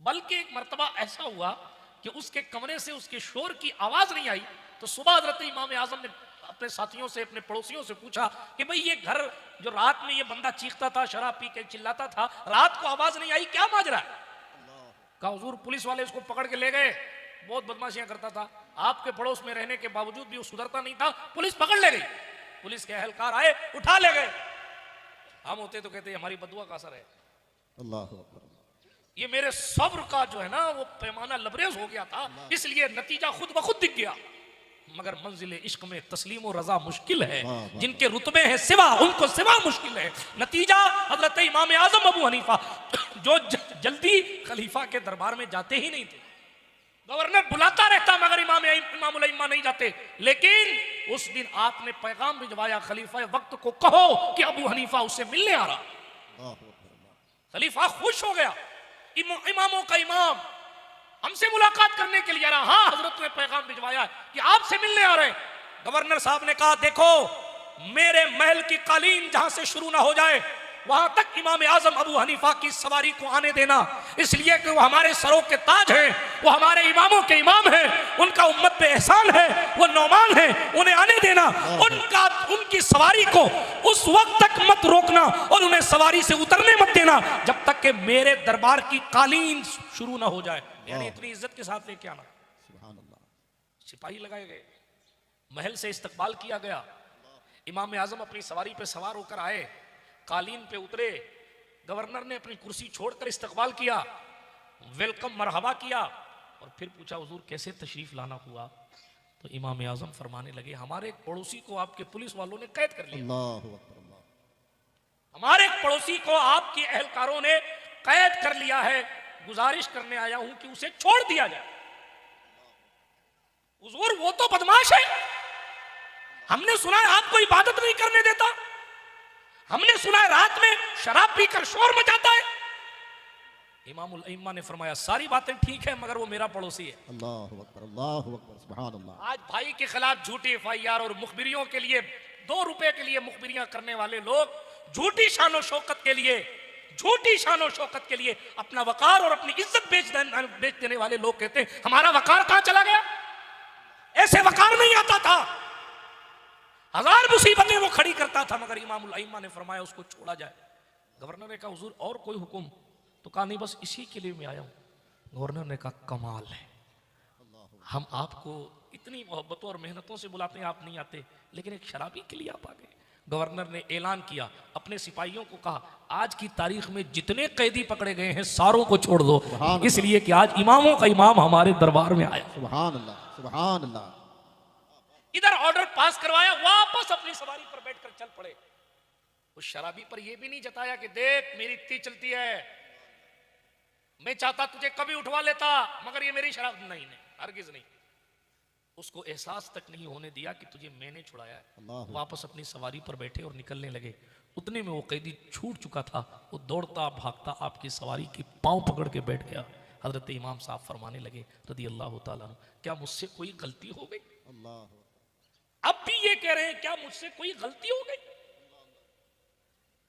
बल्कि एक मर्तबा ऐसा हुआ कि उसके कमरे से उसके शोर की आवाज नहीं आई, तो सुबह हजरत इमाम आजम ने अपने साथियों से, अपने पड़ोसियों से पूछा कि भाई ये घर जो रात में ये बंदा चीखता था, शराब पी के चिल्लाता था, रात को आवाज नहीं आई, क्या माजरा है? कहा हुजूर पुलिस वाले उसको पकड़ के ले गए, बहुत बदमाशियां करता था, आपके पड़ोस में रहने के बावजूद भी वो सुधरता नहीं था, पुलिस पकड़ ले गई। पुलिस के अहलकार आए, उठा ले गए। हम होते तो कहते हमारी बदुआ का असर है। अल्लाह ये मेरे सब्र का जो है ना वो पैमाना लबरेज हो गया था, इसलिए नतीजा खुद ब खुद दिख गया। मगर मंजिल इश्क में तस्लीम और रजा मुश्किल है, जिनके रुतबे हैं सिवा उनको सिवा मुश्किल है। नतीजा हजरत इमाम आजम अबू हनीफा जो जल्दी खलीफा के दरबार में जाते ही नहीं थे, गवर्नर बुलाता रहता मगर इमाम नहीं जाते, लेकिन उस दिन आपने पैगाम भिजवाया, खलीफा वक्त को कहो कि अबू हनीफा उससे मिलने आ रहा। खलीफा खुश हो गया, इमामों का इमाम हमसे मुलाकात करने के लिए आ रहा। हाँ हजरत ने पैगाम भिजवाया कि आपसे मिलने आ रहे। गवर्नर साहब ने कहा देखो मेरे महल की कालीन जहां से शुरू ना हो जाए वहां तक इमाम आजम अबू हनीफा की सवारी को आने देना, इसलिए कि वो हमारे सरों के ताज हैं, वो हमारे इमामों के इमाम हैं, उनका उम्मत पे एहसान है, वो नौमान है, उन्हें आने देना। उनकी सवारी को उस वक्त तक मत रोकना और उन्हें सवारी से उतरने मत देना जब तक कि मेरे दरबार की कालीन शुरू ना हो जाए। यानी इतनी इज्जत के साथ लेके आना। सिपाही लगाए गए, महल से इस्तकबाल किया गया। इमाम आजम अपनी सवारी पे सवार होकर आए, कालीन पे उतरे, गवर्नर ने अपनी कुर्सी छोड़कर इस्तकबाल किया, वेलकम मरहबा किया और फिर पूछा हुजूर कैसे तशरीफ लाना हुआ? तो इमाम आजम फरमाने लगे हमारे एक पड़ोसी को आपके पुलिस वालों ने कैद कर लिया। हमारे एक पड़ोसी को आपके अहलकारों ने कैद कर लिया है, गुजारिश करने आया हूं कि उसे छोड़ दिया जाए। हुजूर वो तो बदमाश है, हमने सुना है आपको इबादत नहीं करने देता, हमने सुना है रात में शराब पीकर शोर मचाता है। इमामुल अइम्मा ने फरमाया सारी बातें ठीक है मगर वो मेरा पड़ोसी है। अल्लाहु अकबर, अल्लाहु अकबर, सुभान अल्लाह। आज भाई के खिलाफ झूठी एफआईआर और मुखबिरियों के लिए 2 रुपए के लिए मुखबिरियां करने वाले लोग, झूठी शान और शौकत के लिए, झूठी शान और शौकत के लिए अपना वकार और अपनी इज्जत बेच देने वाले लोग कहते हैं हमारा वकार कहां चला गया? ऐसे वकार नहीं आता था, 1000 मुसीबतें वो खड़ी करता था मगर इमामुल अइम्मा ने फरमाया उसको छोड़ा जाए। गवर्नर ने कहा हुजूर और कोई हुक्म? तो कहा नहीं बस इसी के लिए मैं आया हूं। गवर्नर ने कहा कमाल है, हम आपको इतनी मोहब्बतों और मेहनतों से बुलाते हैं, आप नहीं आते, लेकिन एक शराबी के लिए आप आ गए। गवर्नर ने ऐलान किया, अपने सिपाहियों को कहा आज की तारीख में जितने कैदी पकड़े गए हैं सारों को छोड़ दो, इसलिए कि आज इमामों का इमाम हमारे दरबार में आया। सुभान अल्लाह, सुभान अल्लाह। इधर ऑर्डर पास करवाया, वापस अपनी सवारी पर बैठकर चल पड़े। उस शराबी पर यह भी नहीं जताया कि देख मेरी इतनी चलती है, मैं चाहता तुझे कभी उठवा लेता मगर ये मेरी शराब नहीं, हरगिज नहीं। उसको एहसास तक नहीं होने दिया कि तुझे मैंने छुड़ाया है। वापस अपनी सवारी पर बैठे और निकलने लगे। उतने में वो कैदी छूट चुका था, वो दौड़ता भागता आपकी सवारी की पांव पकड़ के बैठ गया। हजरत इमाम साहब फरमाने लगे रज़ी अल्लाह ताला क्या मुझसे कोई गलती हो गई? अब भी ये कह रहे हैं क्या मुझसे कोई गलती हो गई?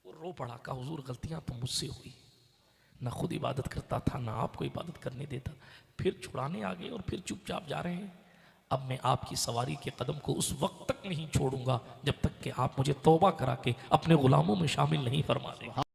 वो रो पड़ा, कहा हुजूर गलतियां तो मुझसे हुई, ना खुद इबादत करता था ना आपको इबादत करने देता, फिर छुड़ाने आ गए और फिर चुपचाप जा रहे हैं। अब मैं आपकी सवारी के कदम को उस वक्त तक नहीं छोड़ूंगा जब तक कि आप मुझे तौबा करा के अपने गुलामों में शामिल नहीं फरमा दें।